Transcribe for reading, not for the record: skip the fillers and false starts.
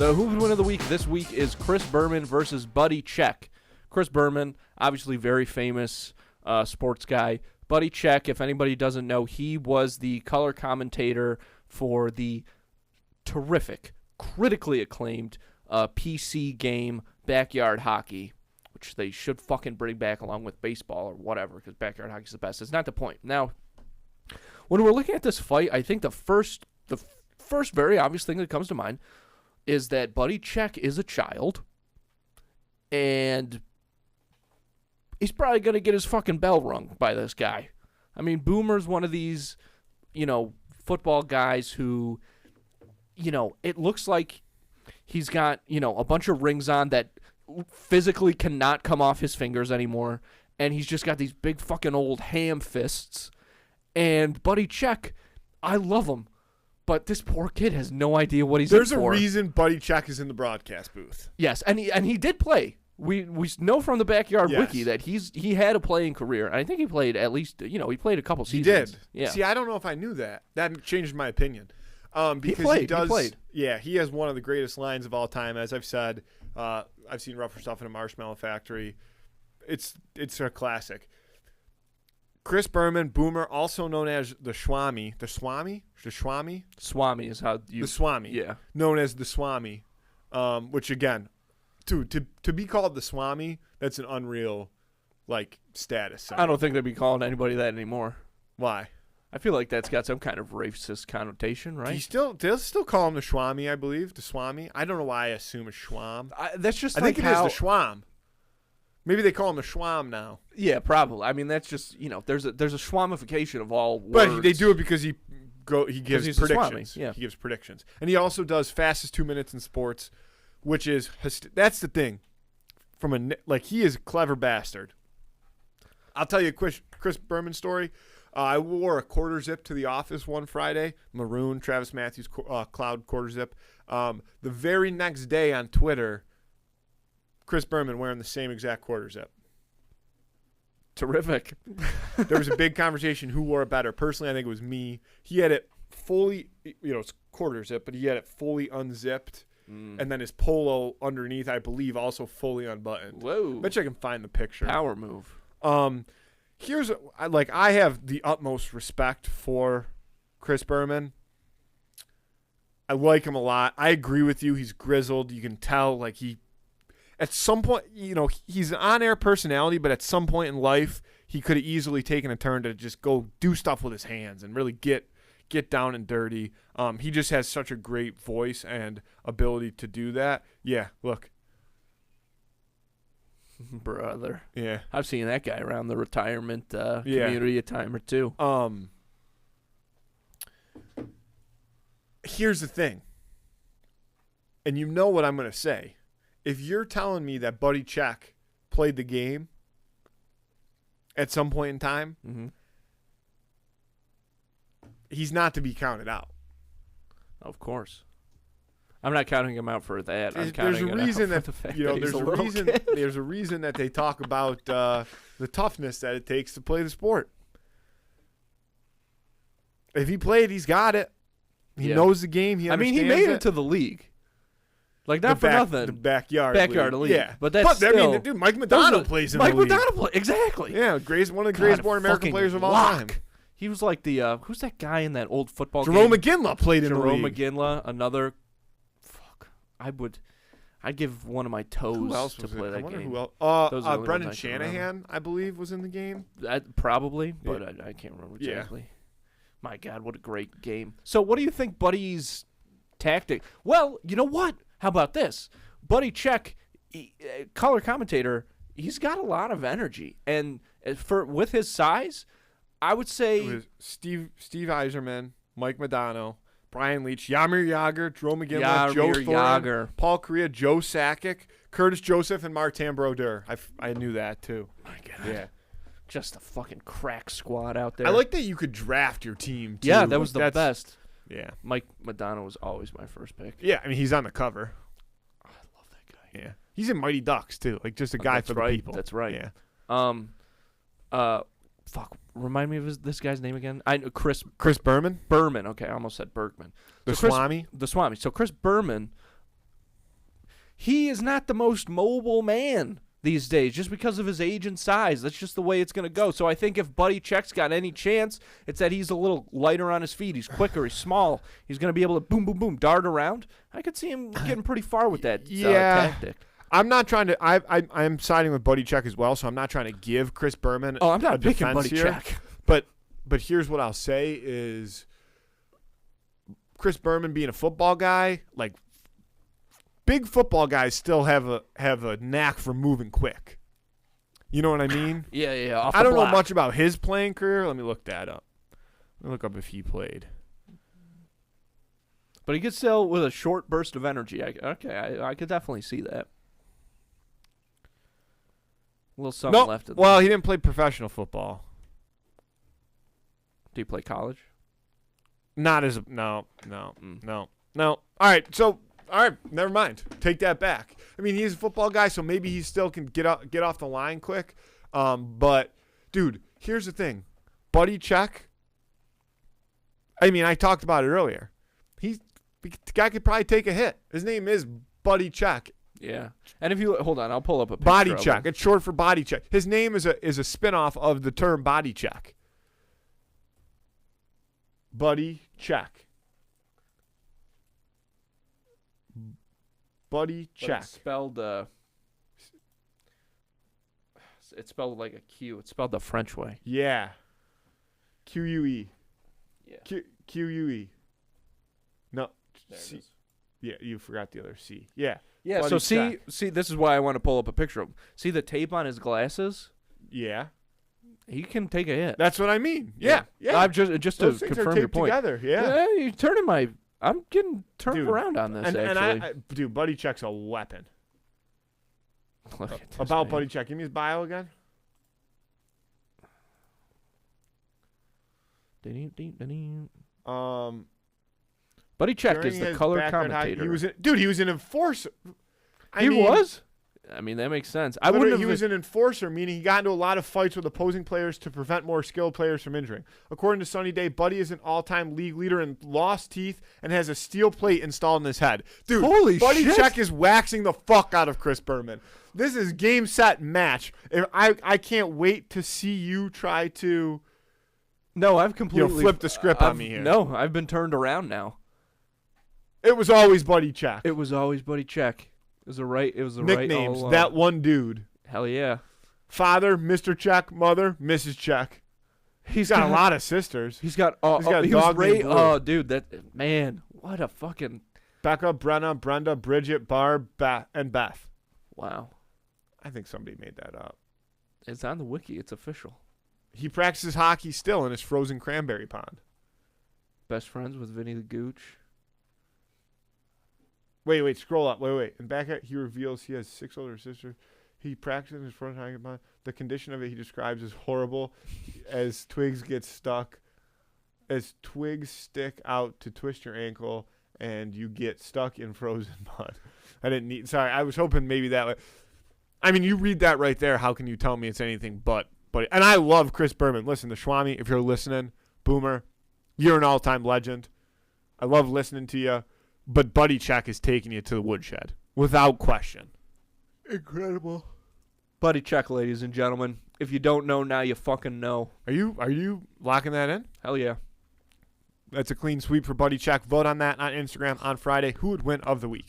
The Who Would Win of the Week this week is Chris Berman versus Buddy Cheque. Chris Berman, obviously very famous sports guy. Buddy Cheque, if anybody doesn't know, he was the color commentator for the terrific, critically acclaimed PC game Backyard Hockey, which they should fucking bring back along with baseball or whatever, because Backyard Hockey is the best. It's not the point. Now, when we're looking at this fight, I think the first very obvious thing that comes to mind is that Buddy Cheque is a child, and he's probably going to get his fucking bell rung by this guy. I mean, Boomer's one of these, football guys who, it looks like he's got, a bunch of rings on that physically cannot come off his fingers anymore, and he's just got these big fucking old ham fists. And Buddy Cheque, I love him, but this poor kid has no idea what he's in for. There's a reason Buddy Cheque is in the broadcast booth. Yes, and he did play. We know from the Backyard Wiki that he had a playing career. And I think he played at least, he played a couple seasons. He did. Yeah. See, I don't know if I knew that. That changed my opinion. Because he played. Yeah, he has one of the greatest lines of all time. As I've said, I've seen Rougher Stuff in a Marshmallow Factory. It's a classic. Chris Berman, Boomer, also known as the Swami. The Swami? The Swami? Swami is how you... The Swami. Yeah. Known as the Swami. Which, again, dude, to be called the Swami, that's an unreal, status. I don't think they'd be calling anybody that anymore. Why? I feel like that's got some kind of racist connotation, right? They'll still call him the Swami, I believe. The Swami. I don't know why I assume a Schwam. That's just I think it is the Schwam. Maybe they call him the Schwam now. Yeah, probably. I mean, that's just, there's a Schwamification of all words. But they do it because he gives predictions. Yeah. He gives predictions. And he also does fastest 2 minutes in sports, which is that's the thing. He is a clever bastard. I'll tell you a Chris Berman story. I wore a quarter zip to the office one Friday, maroon Travis Matthews cloud quarter zip. The very next day on Twitter, Chris Berman wearing the same exact quarter zip. Terrific. There was a big conversation who wore it better. Personally, I think it was me. He had it fully, it's quarter zip, but he had it fully unzipped. And then his polo underneath, I believe, also fully unbuttoned. Whoa. Bet you I can find the picture. Power move. I have the utmost respect for Chris Berman. I like him a lot. I agree with you. He's grizzled. You can tell, at some point, he's an on-air personality, but at some point in life, he could have easily taken a turn to just go do stuff with his hands and really get down and dirty. He just has such a great voice and ability to do that. Yeah, look. Brother. Yeah. I've seen that guy around the retirement community a time or two. Here's the thing. And you know what I'm going to say. If you're telling me that Buddy Cheque played the game at some point in time, he's not to be counted out. Of course. I'm not counting him out for that. I'm counting him out for the fact that he's a little kid. There's a reason that they talk about the toughness that it takes to play the sport. If he played, he's got it. He knows the game. He made it to the league. Not for nothing. The backyard league. Yeah. But that's still... dude, Mike Madonna plays in the league. Mike Madonna plays. Exactly. Yeah, one of the greatest born American players of all time. He was like the... who's that guy in that old football Jerome game? McGinley played in the league. Jerome McGinley, another... Fuck. I'd give one of my toes to play that game. Who else? Brendan Shanahan, I believe, was in the game. Probably, but I can't remember exactly. Yeah. My God, what a great game. So what do you think Buddy's tactic... Well, you know what? How about this? Buddy Cheque, color commentator, he's got a lot of energy. And with his size, I would say... It was Steve Yzerman, Mike Madonna, Brian Leach, Jaromir Jagr, Jerome McGinley, Joe Thorin, Paul Correa, Joe Sakic, Curtis Joseph, and Martin Brodeur. I knew that, too. My God. Yeah. Just a fucking crack squad out there. I like that you could draft your team, too. Yeah, that was the best. Yeah. Mike Madonna was always my first pick. Yeah, he's on the cover. Oh, I love that guy. Yeah. He's in Mighty Ducks, too. Just a guy for the people. That's right. Yeah. Fuck. Remind me of this guy's name again. Chris Berman? Berman. Okay, I almost said Bergman. The Swami? The Swami. So Chris Berman he is not the most mobile man these days just because of his age and size. That's just the way it's going to go. So I think if Buddy Check's got any chance, it's that he's a little lighter on his feet. He's quicker. He's small. He's going to be able to boom, boom, boom, dart around. I could see him getting pretty far with that tactic. I'm not trying to. I'm siding with Buddy Check as well, so I'm not trying to give Chris Berman. Oh, I'm not a picking Buddy here, Check. But here's what I'll say is Chris Berman being a football guy, like big football guys still have a knack for moving quick. You know what I mean? Yeah. I don't know much about his playing career. Let me look that up. Let me look up if he played. But he could still with a short burst of energy. I could definitely see that. A little something left. Well, he didn't play professional football. Do you play college? Not as no. All right, never mind. Take that back. I mean, he's a football guy, so maybe he still can get off the line quick. But dude, here's the thing, Buddy Check. I mean, I talked about it earlier. The guy could probably take a hit. His name is Buddy Check. Yeah. And if you hold on, I'll pull up a picture Body of check. him. It's short for body check. His name is a spinoff of the term body check. Buddy Check. Buddy Check. It's spelled like a Q. It's spelled the French way. Yeah. Q-U-E. Yeah. Q-U-E. No. There it C. is. Yeah, you forgot the other C. Yeah. Yeah, Buddy so Check. see, this is why I want to pull up a picture of him. See the tape on his glasses? Yeah. He can take a hit. That's what I mean. Yeah. I'm just to Those things confirm are your taped point. together. Yeah. You're turning I'm getting turned Dude, around on this, And actually. dude, Buddy Check's a weapon. Look at this, About man. Buddy Check. Give me his bio again. Buddy Check During is the his color backyard commentator. He was an enforcer. He was? I mean, that makes sense. I wouldn't have. He was an enforcer, meaning he got into a lot of fights with opposing players to prevent more skilled players from injuring. According to Sunny Day, Buddy is an all-time league leader in lost teeth and has a steel plate installed in his head. Dude, Holy Buddy shit. Check is waxing the fuck out of Chris Berman. This is game, set, match. I can't wait to see you try to No, I've completely flip the script on me here. No, I've been turned around now. It was always Buddy Check. It was always Buddy Check. It was the right Nicknames, all along. that one dude. Hell yeah. Father, Mr. Check. Mother, Mrs. Check. He's got a lot of sisters. He's got a he dog was named Blue. Oh, dude, that man, what a fucking Becca, Brenna, Brenda, Bridget, Barb, and Beth. wow. I think somebody made that up. It's on the wiki. It's official. He practices hockey still in his frozen cranberry pond. Best friends with Vinny the Gooch. Wait, scroll up. Wait. And back at, he reveals he has 6 older sisters. He practices in his frozen hockey pond. The condition of it he describes as horrible as twigs stick out to twist your ankle and you get stuck in frozen mud. I was hoping maybe that way. I mean, you read that right there. How can you tell me it's anything but? And I love Chris Berman. Listen, the Schwami, if you're listening, Boomer, you're an all-time legend. I love listening to you. But Buddy Check is taking you to the woodshed, without question. Incredible. Buddy Check, ladies and gentlemen. If you don't know, now you fucking know. Are you locking that in? Hell yeah. That's a clean sweep for Buddy Check. Vote on that on Instagram on Friday. Who would win of the week?